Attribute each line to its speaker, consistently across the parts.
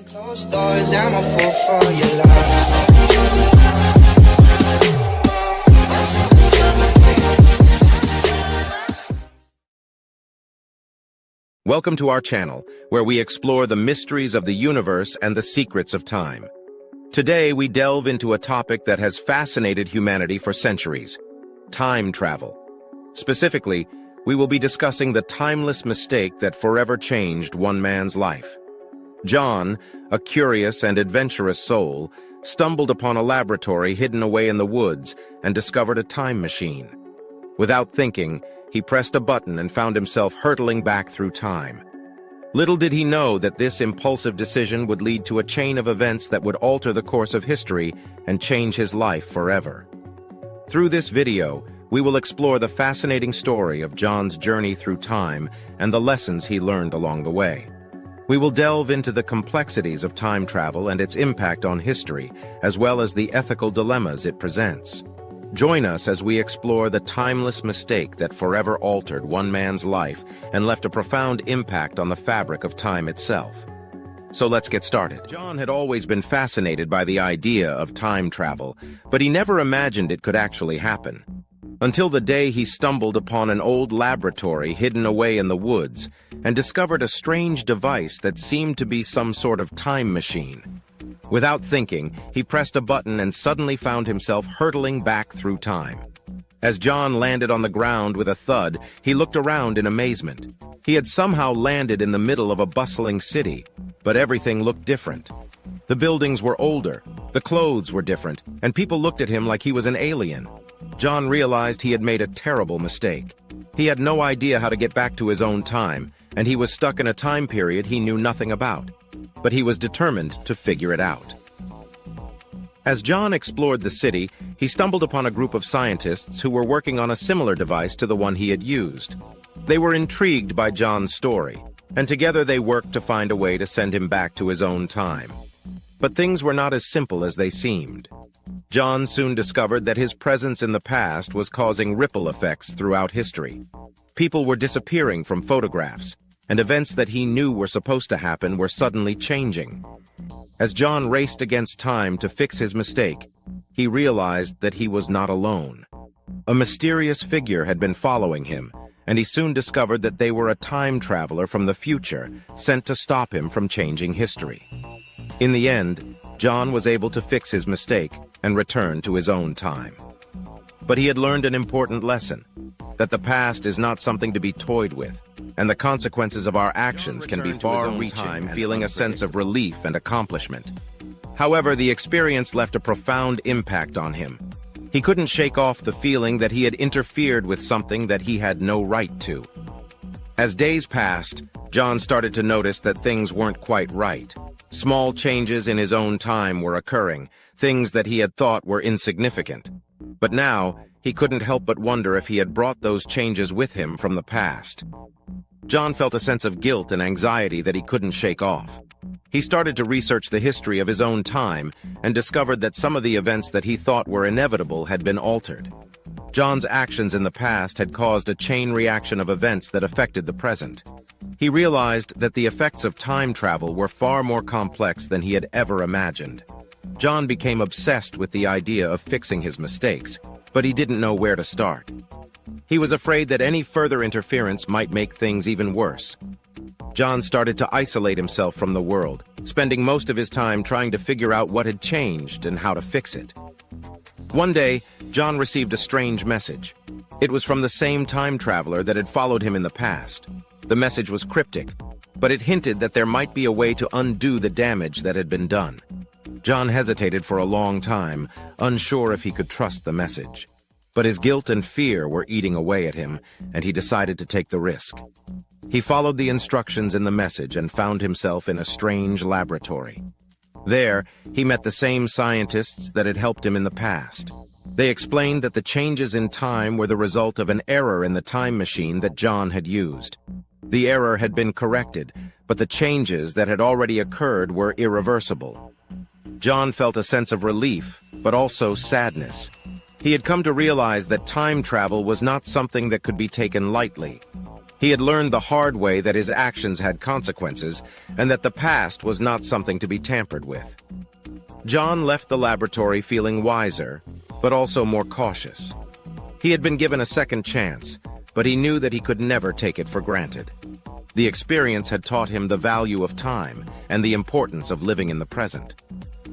Speaker 1: Closed doors, I'm a fool for your love.
Speaker 2: Welcome to our channel, where we explore the mysteries of the universe and the secrets of time. Today, we delve into a topic that has fascinated humanity for centuries: time travel. Specifically, we will be discussing the timeless mistake that forever changed one man's life. John, a curious and adventurous soul, stumbled upon a laboratory hidden away in the woods and discovered a time machine. Without thinking, he pressed a button and found himself hurtling back through time. Little did he know that this impulsive decision would lead to a chain of events that would alter the course of history and change his life forever. Through this video, we will explore the fascinating story of John's journey through time and the lessons he learned along the way. We will delve into the complexities of time travel and its impact on history, as well as the ethical dilemmas it presents. Join us as we explore the timeless mistake that forever altered one man's life and left a profound impact on the fabric of time itself. So let's get started. John had always been fascinated by the idea of time travel, but he never imagined it could actually happen. Until the day he stumbled upon an old laboratory hidden away in the woods and discovered a strange device that seemed to be some sort of time machine. Without thinking, he pressed a button and suddenly found himself hurtling back through time. As John landed on the ground with a thud, he looked around in amazement. He had somehow landed in the middle of a bustling city, but everything looked different. The buildings were older, the clothes were different, and people looked at him like he was an alien. John realized he had made a terrible mistake. He had no idea how to get back to his own time, and he was stuck in a time period he knew nothing about. But he was determined to figure it out. As John explored the city, he stumbled upon a group of scientists who were working on a similar device to the one he had used. They were intrigued by John's story, and together they worked to find a way to send him back to his own time. But things were not as simple as they seemed. John soon discovered that his presence in the past was causing ripple effects throughout history. People were disappearing from photographs, and events that he knew were supposed to happen were suddenly changing. As John raced against time to fix his mistake, he realized that he was not alone. A mysterious figure had been following him, and he soon discovered that they were a time traveler from the future sent to stop him from changing history. In the end, John was able to fix his mistake and return to his own time. But he had learned an important lesson, that the past is not something to be toyed with, and the consequences of our actions can be far-reaching, feeling a sense of relief and accomplishment. However, the experience left a profound impact on him. He couldn't shake off the feeling that he had interfered with something that he had no right to. As days passed, John started to notice that things weren't quite right. Small changes in his own time were occurring, things that he had thought were insignificant. But now, he couldn't help but wonder if he had brought those changes with him from the past. John felt a sense of guilt and anxiety that he couldn't shake off. He started to research the history of his own time and discovered that some of the events that he thought were inevitable had been altered. John's actions in the past had caused a chain reaction of events that affected the present. He realized that the effects of time travel were far more complex than he had ever imagined. John became obsessed with the idea of fixing his mistakes, but he didn't know where to start. He was afraid that any further interference might make things even worse. John started to isolate himself from the world, spending most of his time trying to figure out what had changed and how to fix it. One day, John received a strange message. It was from the same time traveler that had followed him in the past. The message was cryptic, but it hinted that there might be a way to undo the damage that had been done. John hesitated for a long time, unsure if he could trust the message. But his guilt and fear were eating away at him, and he decided to take the risk. He followed the instructions in the message and found himself in a strange laboratory. There, he met the same scientists that had helped him in the past. They explained that the changes in time were the result of an error in the time machine that John had used. The error had been corrected, but the changes that had already occurred were irreversible. John felt a sense of relief, but also sadness. He had come to realize that time travel was not something that could be taken lightly. He had learned the hard way that his actions had consequences and that the past was not something to be tampered with. John left the laboratory feeling wiser, but also more cautious. He had been given a second chance, but he knew that he could never take it for granted. The experience had taught him the value of time and the importance of living in the present.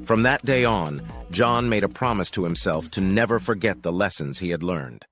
Speaker 2: From that day on, John made a promise to himself to never forget the lessons he had learned.